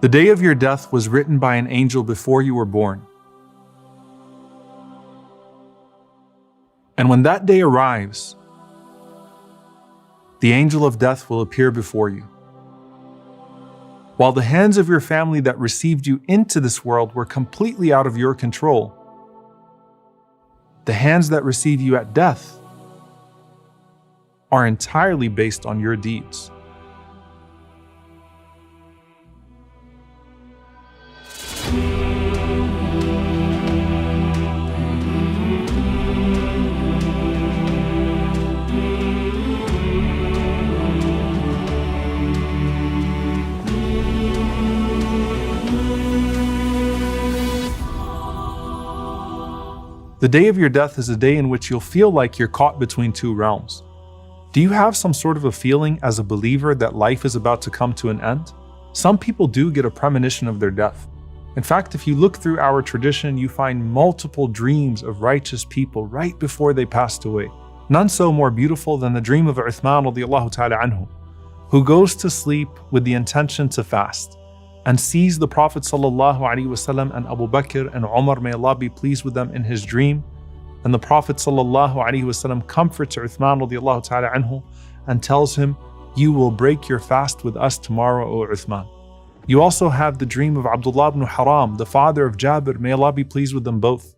The day of your death was written by an angel before you were born. And when that day arrives, the angel of death will appear before you. While the hands of your family that received you into this world were completely out of your control, the hands that receive you at death are entirely based on your deeds. The day of your death is a day in which you'll feel like you're caught between two realms. Do you have some sort of a feeling as a believer that life is about to come to an end? Some people do get a premonition of their death. In fact, if you look through our tradition, you find multiple dreams of righteous people right before they passed away. None so more beautiful than the dream of Uthman radiallahu ta'ala anhu, who goes to sleep with the intention to fast and sees the Prophet sallallahu alaihi wasallam and Abu Bakr and Omar, may Allah be pleased with them, in his dream. And the Prophet sallallahu alaihi wasallam comforts Uthman radiallahu ta'ala anhu and tells him, "You will break your fast with us tomorrow, O Uthman." You also have the dream of Abdullah ibn Haram, the father of Jabir, may Allah be pleased with them both.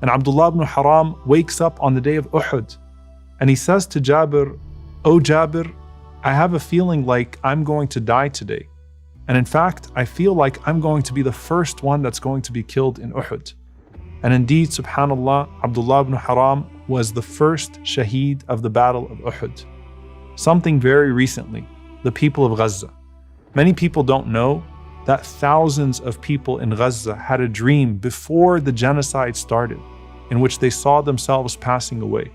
And Abdullah ibn Haram wakes up on the day of Uhud and he says to Jabir, "O Jabir, I have a feeling like I'm going to die today. And in fact, I feel like I'm going to be the first one that's going to be killed in Uhud." And indeed, subhanAllah, Abdullah ibn Haram was the first shaheed of the Battle of Uhud. Something very recently, the people of Gaza. Many people don't know that thousands of people in Gaza had a dream before the genocide started, in which they saw themselves passing away.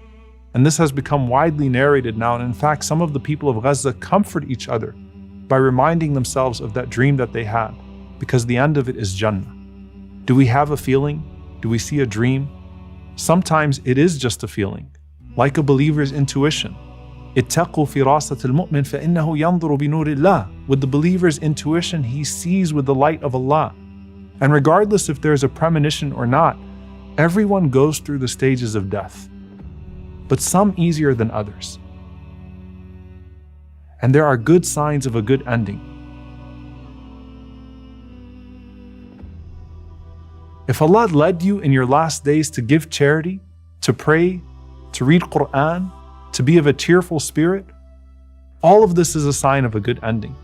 And this has become widely narrated now, and in fact, some of the people of Gaza comfort each other by reminding themselves of that dream that they had, because the end of it is Jannah. Do we have a feeling? Do we see a dream? Sometimes it is just a feeling, like a believer's intuition. اتقوا فراسة المؤمن فإنه ينظر بنور الله. With the believer's intuition, he sees with the light of Allah. And regardless if there's a premonition or not, everyone goes through the stages of death, but some easier than others. And there are good signs of a good ending. If Allah led you in your last days to give charity, to pray, to read Quran, to be of a cheerful spirit, all of this is a sign of a good ending.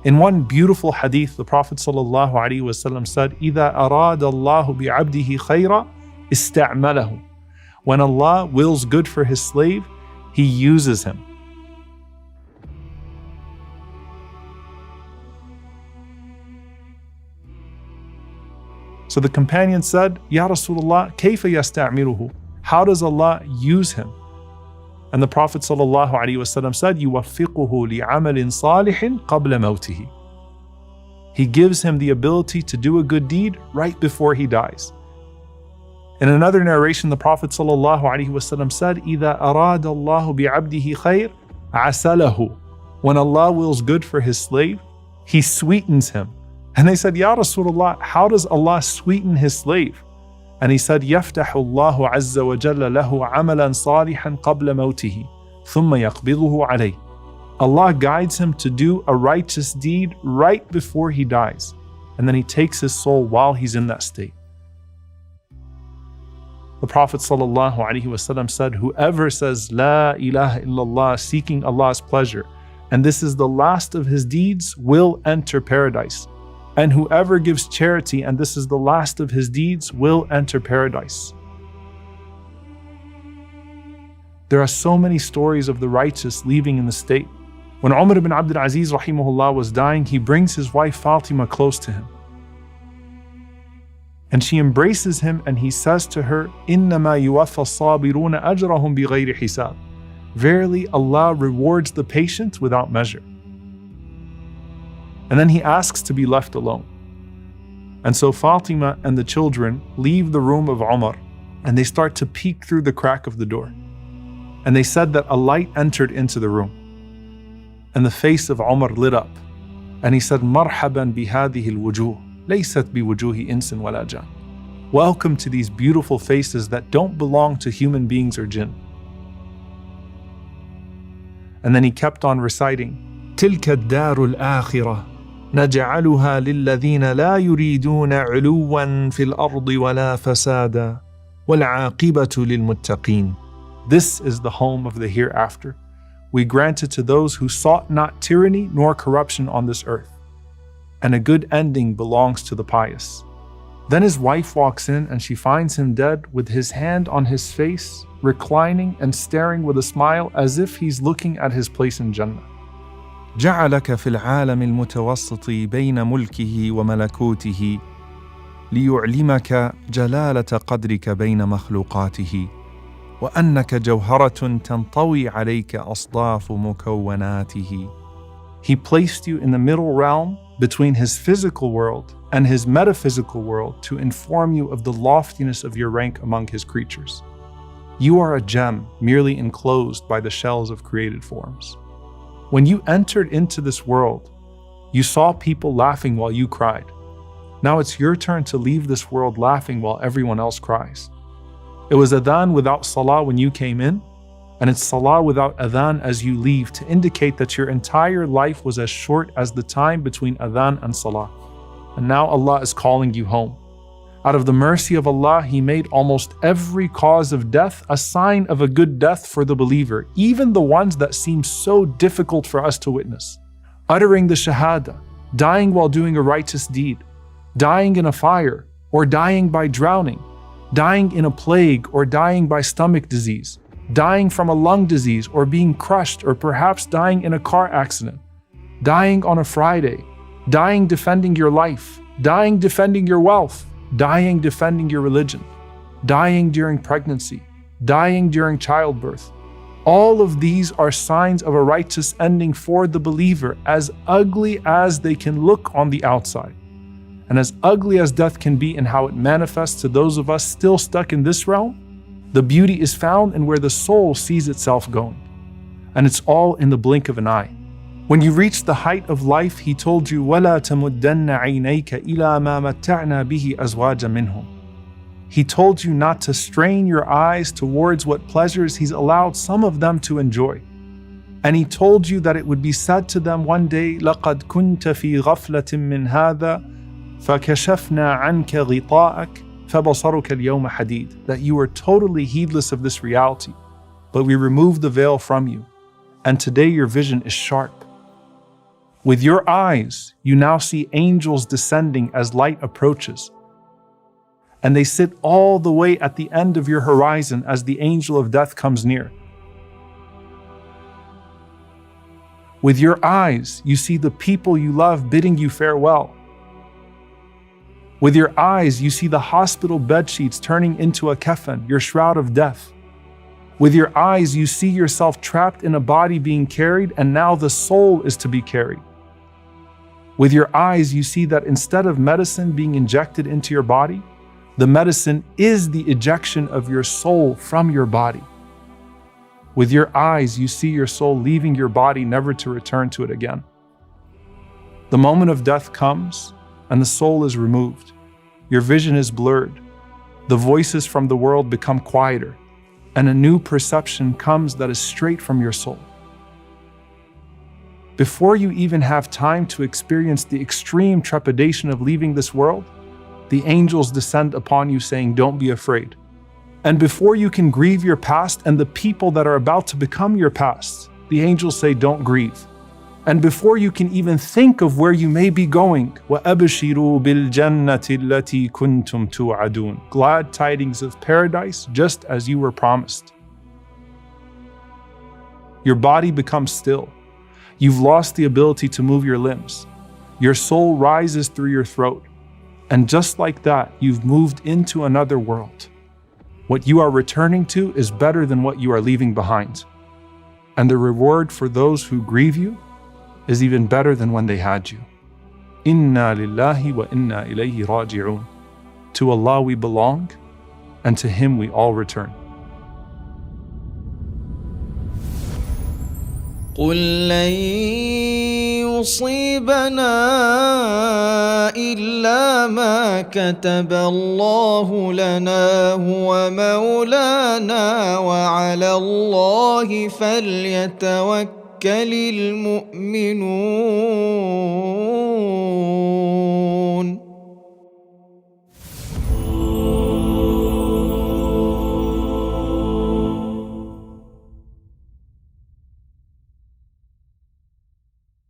In one beautiful hadith, the Prophet ﷺ said, إِذَا أَرَادَ اللَّهُ بِعَبْدِهِ خَيْرًا اسْتَعْمَلَهُ. When Allah wills good for His slave, He uses him. So the companion said, Ya Rasulullah, كَيْفَ يَسْتَعْمِلُهُ? How does Allah use him? And the Prophet ﷺ said, يُوَفِّقُهُ لِعَمَلٍ صَالِحٍ قَبْلَ مَوْتِهِ. He gives him the ability to do a good deed right before he dies. In another narration, the Prophet ﷺ said, إِذَا أَرَادَ اللَّهُ بِعَبْدِهِ خَيْرٍ عَسَلَهُ. When Allah wills good for His slave, He sweetens him. And they said, Ya Rasulullah, how does Allah sweeten His slave? And he said, يَفْتَحُ اللَّهُ عَزَّ وَجَلَّ لَهُ عَمَلًا صَالِحًا قَبْلَ مَوْتِهِ ثُمَّ يَقْبِضُهُ عَلَيْهِ. Allah guides him to do a righteous deed right before he dies, and then He takes his soul while he's in that state. The Prophet ﷺ said, whoever says, La ilaha illallah, seeking Allah's pleasure, and this is the last of his deeds, will enter paradise. And whoever gives charity, and this is the last of his deeds, will enter paradise. There are so many stories of the righteous leaving in the state. When Umar ibn Abdul Aziz rahimahullah was dying, he brings his wife Fatima close to him. And she embraces him and he says to her, إِنَّمَا يُوَفَّى الصَّابِرُونَ أَجْرَهُمْ بِغَيْرِ حِسَابٍ. Verily, Allah rewards the patient without measure. And then he asks to be left alone. And so Fatima and the children leave the room of Omar and they start to peek through the crack of the door. And they said that a light entered into the room. And the face of Omar lit up, and he said, "Marhaban bihadihi al-wujuh, laysat biwujuhi insin wala jan." Welcome to these beautiful faces that don't belong to human beings or jinn. And then he kept on reciting, "Tilka ad-daru al-akhirah, naj'aluha lilladhina la yuriduna 'uluwan fil ardi wala fasada, wal 'aqibatu lil muttaqin." This is the home of the hereafter. We grant it to those who sought not tyranny nor corruption on this earth. And a good ending belongs to the pious. Then his wife walks in and she finds him dead with his hand on his face, reclining and staring with a smile as if he's looking at his place in Jannah. جعلك في العالم المتوسط بين ملكه وملكوته ليعلمك جلالة قدرك بين مخلوقاته وأنك جوهرة تنطوي عليك أصداف مكوناته. He placed you in the middle realm between his physical world and his metaphysical world to inform you of the loftiness of your rank among his creatures. You are a gem merely enclosed by the shells of created forms. When you entered into this world, you saw people laughing while you cried. Now it's your turn to leave this world laughing while everyone else cries. It was adhan without salah when you came in, and it's salah without adhan as you leave to indicate that your entire life was as short as the time between adhan and salah. And now Allah is calling you home. Out of the mercy of Allah, He made almost every cause of death a sign of a good death for the believer, even the ones that seem so difficult for us to witness. Uttering the shahada, dying while doing a righteous deed, dying in a fire, or dying by drowning, dying in a plague or dying by stomach disease, dying from a lung disease or being crushed or perhaps dying in a car accident, dying on a Friday, dying defending your life, dying defending your wealth, dying defending your religion, dying during pregnancy, dying during childbirth. All of these are signs of a righteous ending for the believer, as ugly as they can look on the outside. And as ugly as death can be in how it manifests to those of us still stuck in this realm, the beauty is found in where the soul sees itself going. And it's all in the blink of an eye. When you reach the height of life, He told you, وَلَا تَمُدَّنَّ عَيْنَيْكَ إِلَى مَا مَتَّعْنَا بِهِ أَزْوَاجًا مِّنْهُمْ. He told you not to strain your eyes towards what pleasures He's allowed some of them to enjoy. And He told you that it would be said to them one day, لَقَدْ كُنْتَ فِي غَفْلَةٍ مِّنْ هَذَا فَكَشَفْنَا عَنْكَ غِطَاءَكَ فَبَصَرُكَ الْيَوْمَ حَدِيدٌ. That you were totally heedless of this reality, but we removed the veil from you, and today your vision is sharp. With your eyes, you now see angels descending as light approaches, and they sit all the way at the end of your horizon as the angel of death comes near. With your eyes, you see the people you love bidding you farewell. With your eyes, you see the hospital bed sheets turning into a kafan, your shroud of death. With your eyes, you see yourself trapped in a body being carried, and now the soul is to be carried. With your eyes, you see that instead of medicine being injected into your body, the medicine is the ejection of your soul from your body. With your eyes, you see your soul leaving your body, never to return to it again. The moment of death comes, and the soul is removed. Your vision is blurred. The voices from the world become quieter, and a new perception comes that is straight from your soul. Before you even have time to experience the extreme trepidation of leaving this world, the angels descend upon you saying, "Don't be afraid." And before you can grieve your past and the people that are about to become your past, the angels say, "Don't grieve." And before you can even think of where you may be going, وَأَبْشِرُوا بِالْجَنَّةِ الَّتِي كُنْتُمْ تُوعَدُونَ. Glad tidings of paradise, just as you were promised. Your body becomes still. You've lost the ability to move your limbs. Your soul rises through your throat. And just like that, you've moved into another world. What you are returning to is better than what you are leaving behind. And the reward for those who grieve you is even better than when they had you. Inna lillahi wa inna ilayhi raji'un. To Allah we belong, and to Him we all return. قل لن يصيبنا إلا ما كتب الله لنا هو مولانا وعلى الله فليتوكل المؤمنون.